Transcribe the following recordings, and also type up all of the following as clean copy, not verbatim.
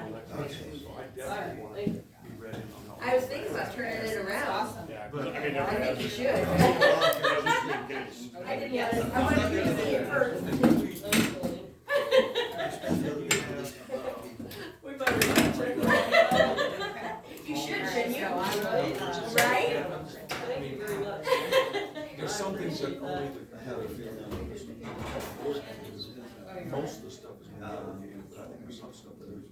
So I definitely want to be ready on all. I was thinking about turning it around. Awesome. Yeah, But- I mean, I think you should. I I wanted you to see it first. We better check it out. You should, shouldn't you? Alright, so Right? thank you very much. There's some things that only I have a feeling most of the stuff is going to be in, but I think there's some stuff that is.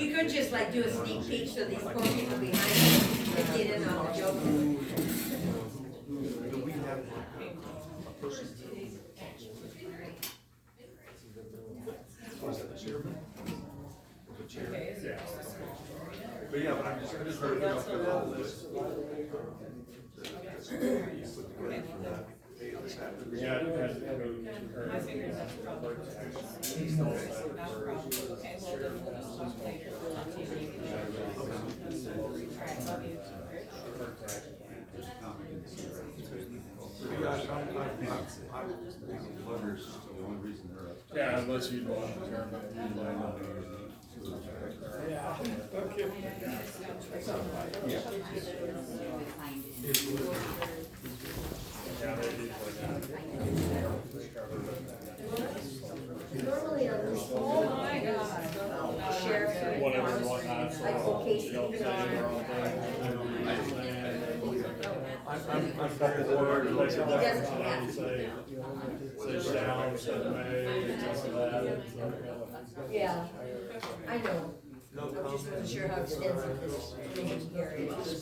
You could just like do a sneak peek so these poor people behind you can get in on the joke. Do we have a person? Was that the chairman? The chair? Okay, is it? But yeah, but I just heard about the whole list. That's what you put together for that. Hey, this happened. Yeah, it has to go to her. I figured that's probably. Not a problem. Okay, well then we'll just talk later. Alright, love you. Yeah, unless you want to turn it. Yeah. Okay. Yeah, they do like that. Normally on this. Oh my God. Sheriff. Whatever and whatnot, so Like, okay, you don't say your own thing. I'm very worried. He doesn't have to. Say shall, say may, this and that. Yeah, I know. No I just comment. wasn't sure how extensive this meeting here is.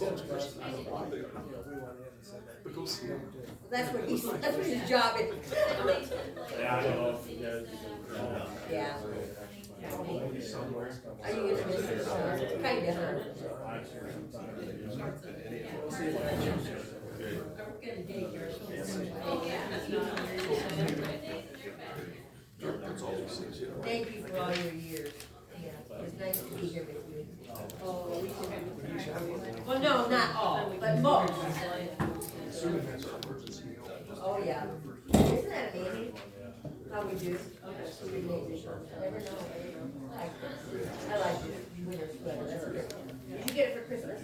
But go see him. That's what he's, that's what his job is. Yeah, I don't know if you guys. Yeah. Somewhere. Are you gonna miss it? Kinda, huh? That's all he says, you know. Thank you for all your years. Yeah, it's nice to be here with you. Well, no, not all, but most. Assuming that's an emergency. Oh, yeah. Isn't that amazing? How we do? We make it. Never know. I like this winter sweater, that's good. Did you get it for Christmas?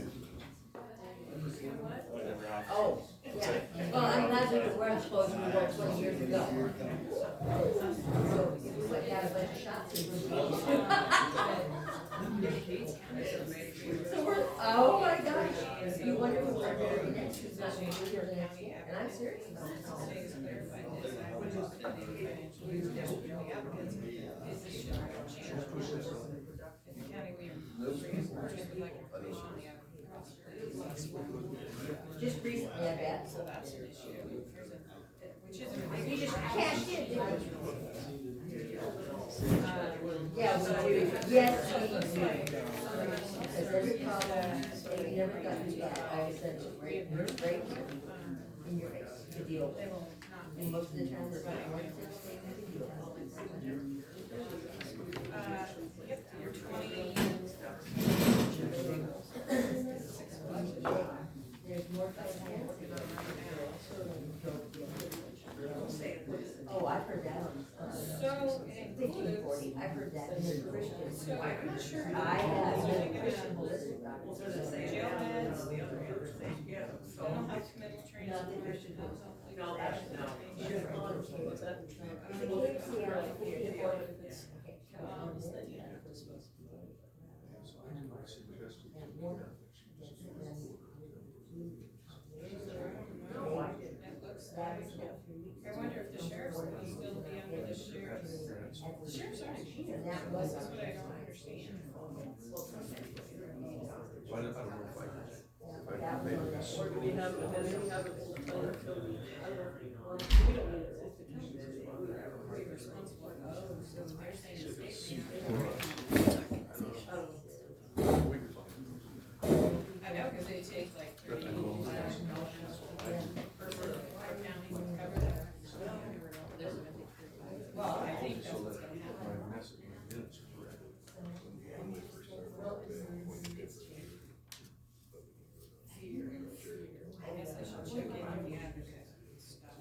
Oh, yeah. Well, I'm glad we were wearing clothes we wore 20 years ago. So if we would have a bunch of shots, it would be. So we're, oh my gosh. You wonder who we're going to be next. Who's not going to be here the next year? And I'm serious about it. Just recently, I bet. So that's an issue. Which is. You just cashed in, didn't you? Yeah, we do. Yes, we do. Because every problem, they never got you back, all of a sudden, you're right in your face, to deal with. And most of the time, there's not one such thing to deal with. Yep, you're 20. There's more to Oh, I've heard that. So it 1540, I've heard that in the Christian. So I'm not sure. I have been a Christian holistic doctor. Jail meds, mental health committee training. Not the Christian holistic. No, that's no. What's that? I wonder if the sheriff's supposed to still be under the sheriff's. The sheriff's aren't here. That's what I don't understand. I don't know if I made a mess. Or do we have, and then we have it in the plan until we, I don't know, we don't need it. We're responsible. Oh, so they're saying the state. I know, because they take like 30 per county to cover that. Well, I think that's what's gonna happen. My message, my minutes are correct. When we first started, when you did I guess I should check in with the advocate and stuff.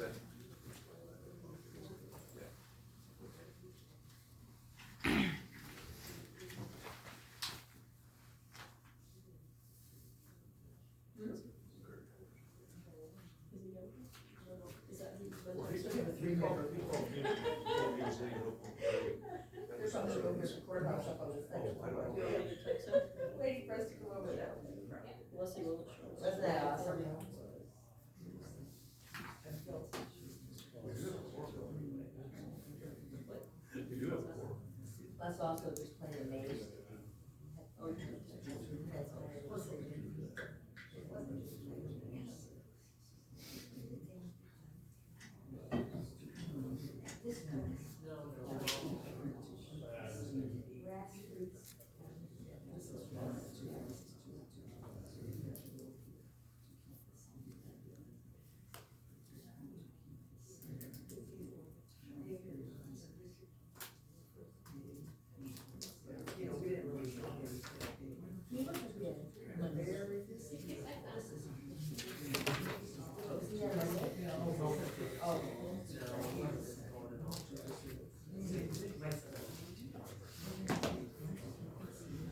that? Is that who's been? Well, he's We have a three-member. There's something over here, the courthouse up on the second Oh, I don't floor. You want me to text him? Waiting for us to come over there. Unless he won't show us. Wasn't that awesome? You do have a quorum. Let's also just play the maze. Oh, you can. That's what I was thinking. This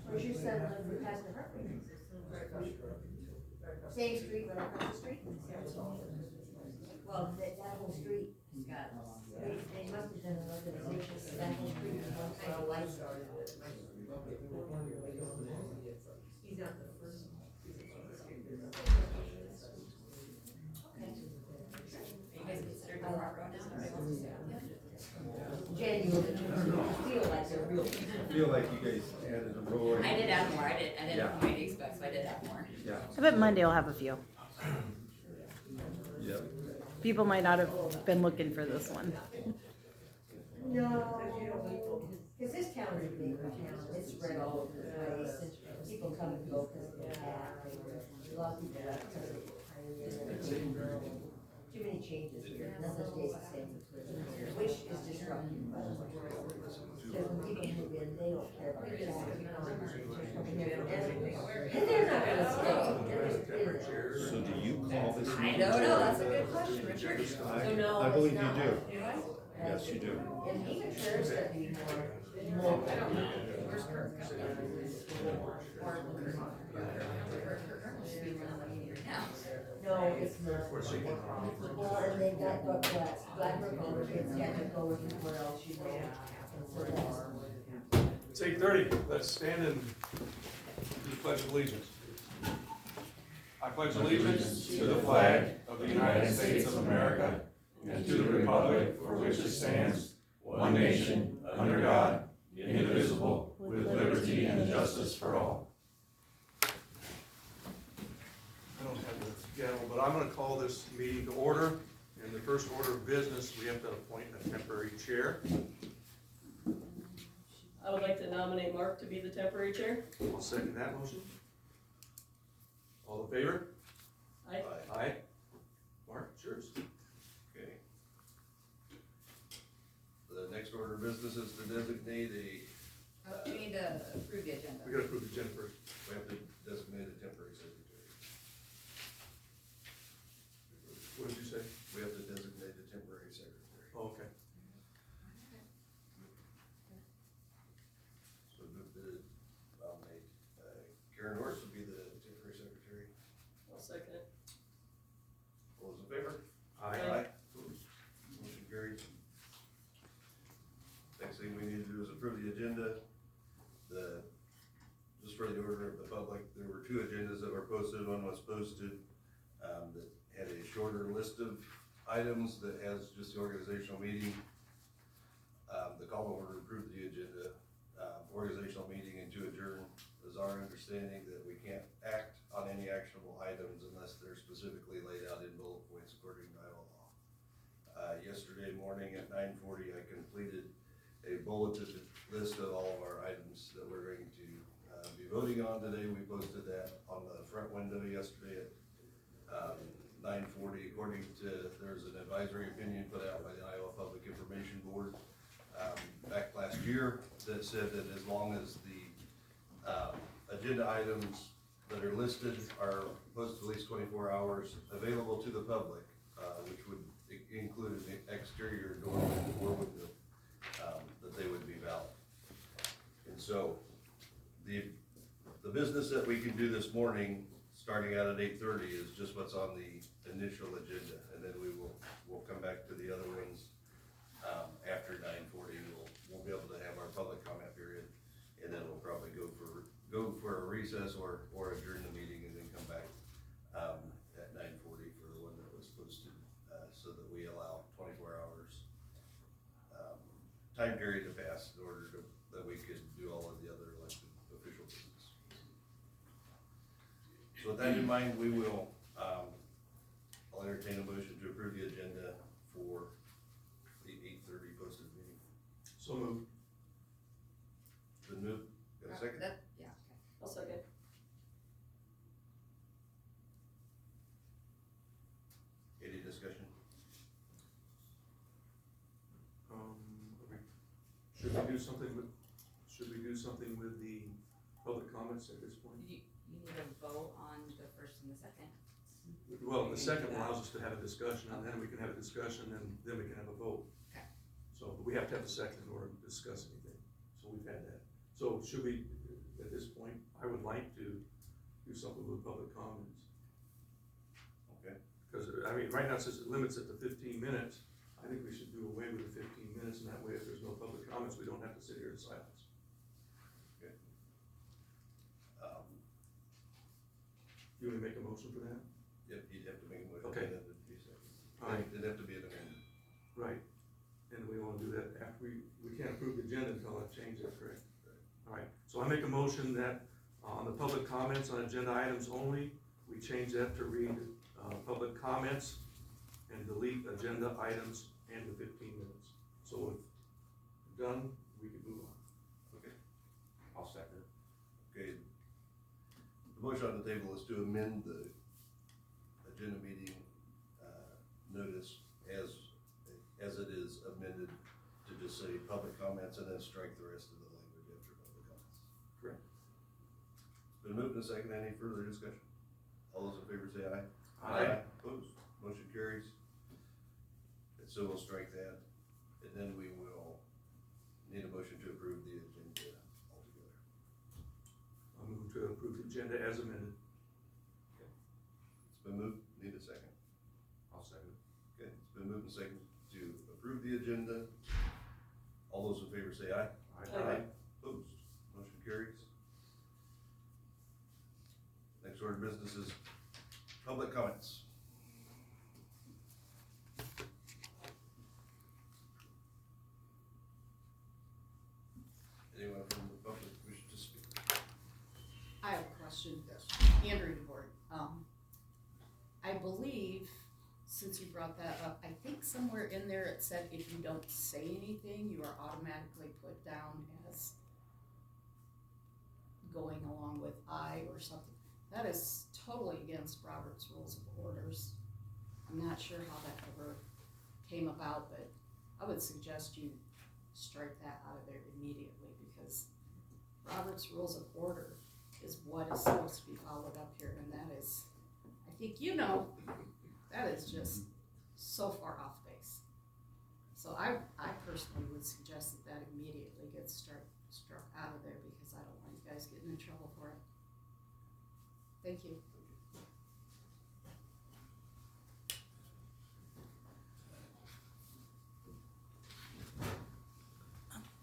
Where's your son live, we passed the Hartway? Same street, but across the street? Well, that whole street has got, they must have done an organization, so that whole street is one kind of light started. He's not the first. Jen, you feel like they're real. Feel like you guys added a row. I did add more, I didn't Yeah. know what to expect, so I did add more. Yeah, I bet Monday will have a few. yep. People might not have been looking for this one. No, because this town is a big town, it's spread all over the place, and people come and go because of the cat, a lot of people left because of the pioneer. Too many changes here, nothing stays the same, which is disruptive, by the way. Because when people move in, they don't care about the cat, you know, and they're not gonna stay, they're just in. So do you call this I meeting? don't know, that's a good question, Richard. I believe you do. Do I? Yes, you do. And even chairs that be more. I don't know, where's Kurt? Or Kurt should be running the meeting right now. No, it's not. Well, and they've got Blackbrook over, it's got to go with where else you go. And so that's. It's 8:30, let's stand and do the pledge of allegiance. I pledge allegiance to the flag of the United States of America and to the republic for which it stands, one nation, under God, indivisible, with liberty and justice for all. I don't have the gavel, but I'm gonna call this meeting to order. In the first order of business, we have to appoint a temporary chair. I would like to nominate Mark to be the temporary chair. I'll second that motion. All in favor? Aye. Aye. Mark, it's yours. Okay. The next order of business is to designate We need to approve the agenda. We gotta approve the agenda first. we have to designate a temporary secretary. What did you say? We have to designate a temporary secretary. Oh, okay. So move to nominate, Karen Horst to be the temporary secretary. I'll second it. All those in favor? Aye. Opposed? Motion carried. Next thing we need to do is approve the agenda. Just for the order of the public, there were two agendas that were posted. One was posted, that had a shorter list of items that has just the organizational meeting. The call order approved the agenda, organizational meeting and to adjourn. It is our understanding that we can't act on any actionable items unless they're specifically laid out in bullet points according to Iowa law. Yesterday morning at 9:40, I completed a bulleted list of all of our items that we're going to be voting on today. We posted that on the front window yesterday at 9:40. According to, there's an advisory opinion put out by the Iowa Public Information Board back last year that said that as long as the agenda items that are listed are posted at least 24 hours available to the public, which would business that we can do this morning, starting out at 8:30, is just what's on the initial agenda, and then we'll come back to the other ones, after 9:40. We'll be able to have our public comment period, and then we'll probably go for a recess or adjourn the meeting and then come back, at 9:40 for the one that was posted, so that we allow 24 hours, time period to pass in order that we could do all of the other elected official business. So with that in mind, we will, I'll entertain a motion to approve the agenda for the 8:30 posted meeting. So moved. Been moved, got a second? Yeah, okay. I'll second. Any discussion? Should we do something with the public comments at this point? You need to vote on the first and the second. Well, the second allows us to have a discussion, and then we can have a discussion, and then we can have a vote. Okay. So, but we have to have a second in order to discuss anything, so we've had that. So should we, at this point, I would like to do something with public comments. Okay. Because, I mean, right now it says it limits it to 15 minutes, I think we should do away with the 15 minutes, and that way if there's no public comments, we don't have to sit here in silence. Okay. You wanna make a motion for that? Yep, you'd have to make a motion. Okay. And then it'd be second. All right. It'd have to be an amendment. Right, and we wanna do that after we can't approve the agenda until I've changed that, correct? All right, so I make a motion that, on the public comments on agenda items only, we change that to read, public comments and delete agenda items and the 15 minutes. So if done, we can move on. Okay. I'll second. Okay. The motion on the table is to amend the agenda meeting, notice as it is amended to just say public comments and then strike the rest of the language after public comments. Correct. It's been moved and seconded. Any further discussion? All those in favor say aye. Aye. Opposed? Motion carries. And so we'll strike that, and then we will need a motion to approve the agenda altogether. I move to approve the agenda as amended. It's been moved. Need a second. I'll second. Okay, it's been moved and seconded to approve the agenda. All those in favor say aye. Aye. Opposed? Motion carries. Next order of business is public comments. Anyone from the public wish to speak? I have a question. Yes. Andrew DeBoard. I believe, since you brought that up, I think somewhere in there it said if you don't say anything, you are automatically put down as going along with I or something. That is totally against Robert's Rules of Orders. I'm not sure how that ever came about, but I would suggest you strike that out of there immediately, because Robert's Rules of Order is what is supposed to be followed up here, and that is, I think you know, that is just so far off base. So I personally would suggest that immediately gets struck out of there, because I don't want you guys getting in trouble for it. Thank you.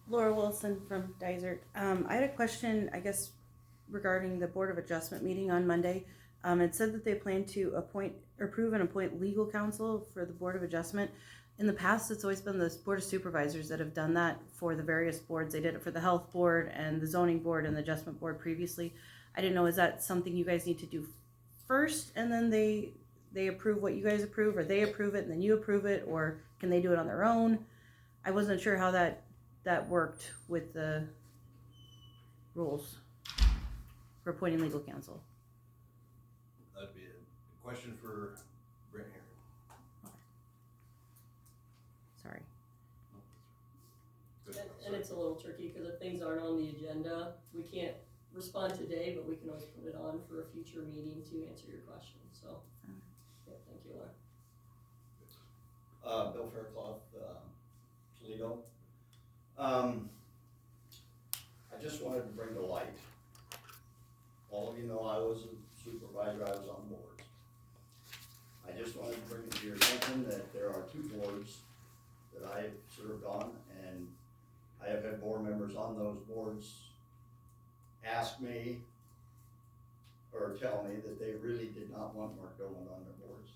Laura Wilson from Dysart. I had a question, I guess, regarding the Board of Adjustment meeting on Monday. It said that they plan to approve and appoint legal counsel for the Board of Adjustment. In the past, it's always been the Board of Supervisors that have done that for the various boards. They did it for the Health Board and the Zoning Board and the Adjustment Board previously. I didn't know, is that something you guys need to do first and then they approve what you guys approve, or they approve it and then you approve it, or can they do it on their own? I wasn't sure how that worked with the rules for appointing legal counsel. That'd be a question for Brent here. Sorry. Good. And it's a little tricky, because if things aren't on the agenda, we can't respond today, but we can always put it on for a future meeting to answer your question, so. Yeah, thank you, Laura. Bill Faircloth, Toledo. I just wanted to bring to light even though I was a supervisor, I was on boards. I just wanted to bring it to your attention that there are 2 boards that I have served on, and I have had board members on those boards ask me or tell me that they really did not want Mark Dolan on their boards.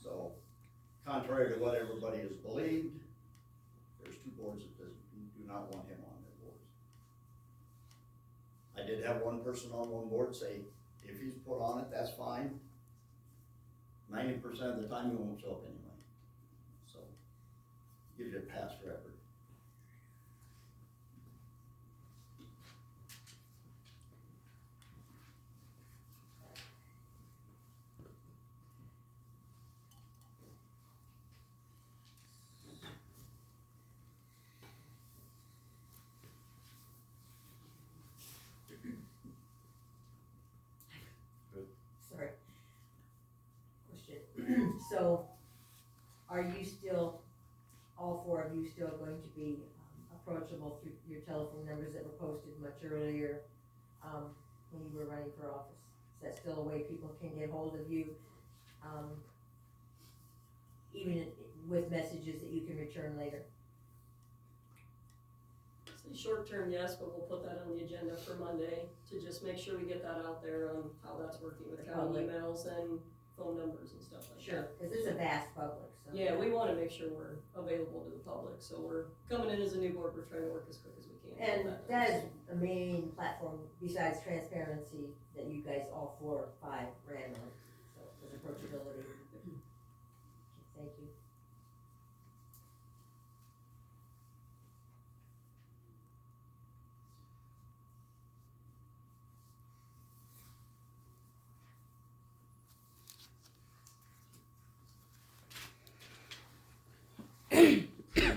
So, contrary to what everybody has believed, there's 2 boards that do not want him on their boards. I did have one person on one board say, if he's put on it, that's fine. 90% of the time he won't show up anyway. So, gives you a past record. Sorry. Question. So, are you still, all 4 of you still going to be approachable through your telephone numbers that were posted much earlier when you were running for office? Is that still a way people can get hold of you? Even with messages that you can return later? Short term, yes, but we'll put that on the agenda for Monday to just make sure we get that out there on how that's working with county emails and phone numbers and stuff like that. Sure, because this is a vast public, so. Yeah, we wanna make sure we're available to the public, so we're coming in as a new board, we're trying to work as quick as we can. And that is a main platform, besides transparency, that you guys all 4 or 5 ran on, so, with approachability. Thank you.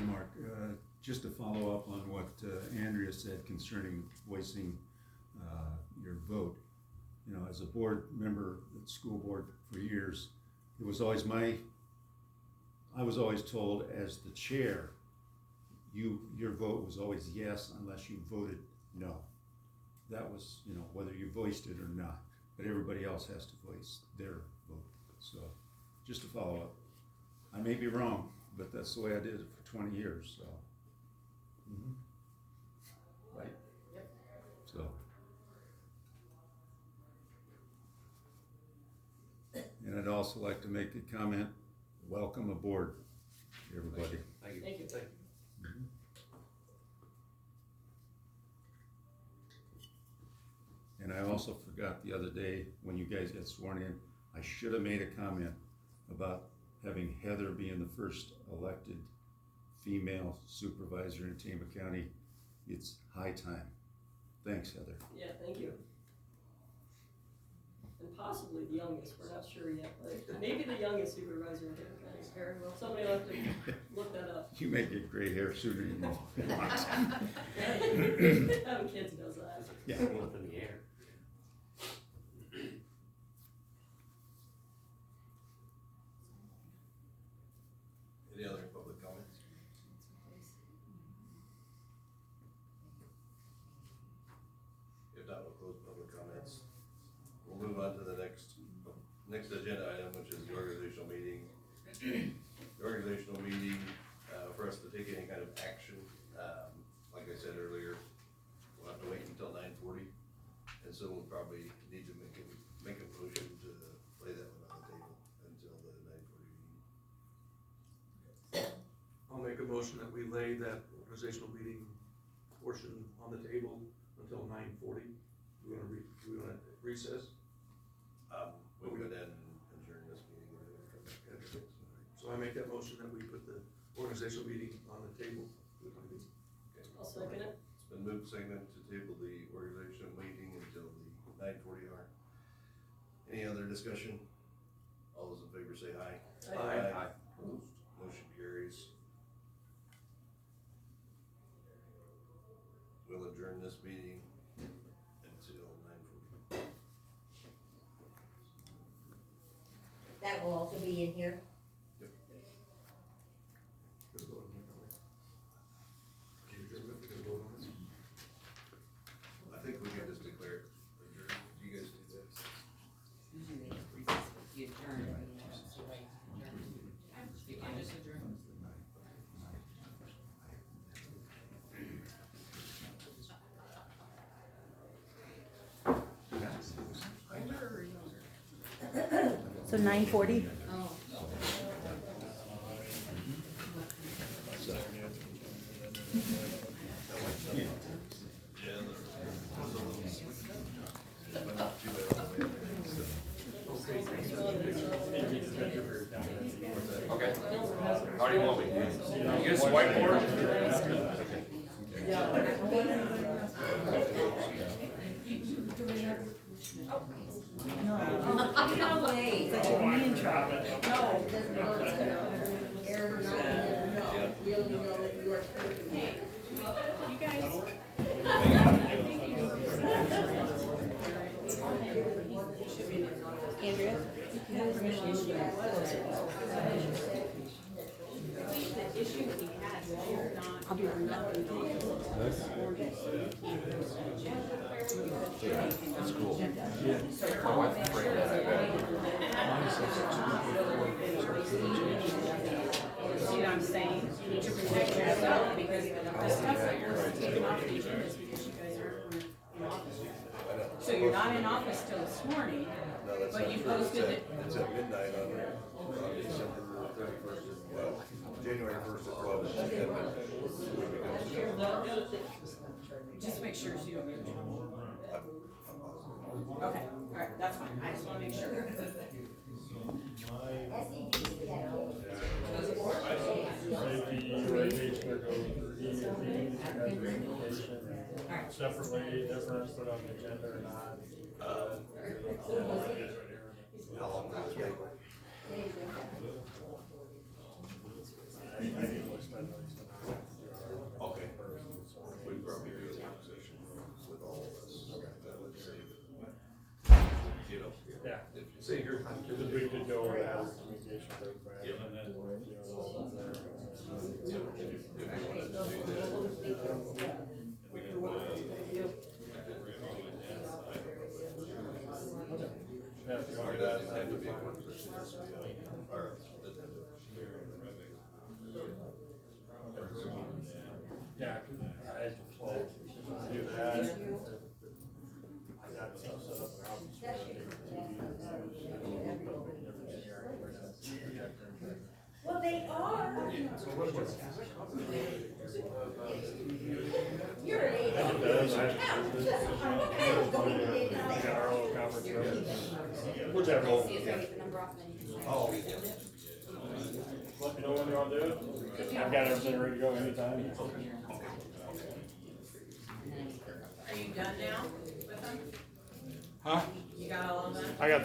Mark, just to follow up on what Andrea said concerning voicing your vote. You know, as a board member at the school board for years, it was always I was always told as the chair, your vote was always yes unless you voted no. That was, you know, whether you voiced it or not, but everybody else has to voice their vote. So, just to follow up, I may be wrong, but that's the way I did it for 20 years, so. Right? Yep. So. And I'd also like to make a comment, welcome aboard, everybody. Thank you. Thank you. And I also forgot the other day, when you guys got sworn in, I should have made a comment about having Heather being the first elected female supervisor in Tama County. It's high time. Thanks, Heather. Yeah, thank you. And possibly the youngest, we're not sure yet, but maybe the youngest supervisor in Tama County. Very well. Somebody will have to look that up. You may get gray hair sooner than you want. Having kids does that. Yeah. Up in the air. Any other public comments? If not, we'll close public comments. We'll move on to the next agenda item, which is the organizational meeting. The organizational meeting, for us to take any kind of action, like I said earlier, we'll have to wait until 9:40, and so we'll probably need to make a motion to lay that one on the table until the 9:40 meeting. I'll make a motion that we lay that organizational meeting portion on the table until 9:40. Do we wanna recess? We'll go ahead and adjourn this meeting. So I make that motion that we put the organizational meeting on the table. I'll second it. It's been moved second to table the organizational meeting until the 9:40 hour. Any other discussion? All those in favor say aye. Aye. Opposed, motion carries. We'll adjourn this meeting until 9:40. That will also be in here. I think we can just declare it adjourned. You So 9:40? Oh. Okay. How do you want me? You get some whiteboard? No way. But you're in trouble. No, it doesn't know it's gonna error or not, no, we only know that you are. You guys, Andrea? the issue that we had was you're not. I'll be right back. That's cool. My wife framed that. You know what I'm saying? You need to protect yourself because the stuff that you're taking off the agenda is because you guys aren't in office yet. So you're not in office till this morning, No, that's but not you true. posted it. It's at midnight on December 31st, well, January 1st at 12. Just make sure you don't get in trouble. Okay, alright, that's fine. I just wanna make sure. Safety, radiation, go through separately, different, put on the agenda or not. How long will it take? Okay. We'd probably do a work session with all of us. That would save it. You know. Yeah. If you say here. Because we could go over that communication break, right? Yep. And then, you know, all there. If you wanted to do that. We can put it Yeah, if you Or want it to do doesn't that. have to be a work session, it has to be a, or it doesn't have to. Yeah, I will do that. I got stuff set up in the office. Well, they are. You're an I eight. got our own conference room. Whichever. Oh. Let me know when you want to do it. I've got everything ready to go anytime. Are you done now with them? Huh? You got all of them? I got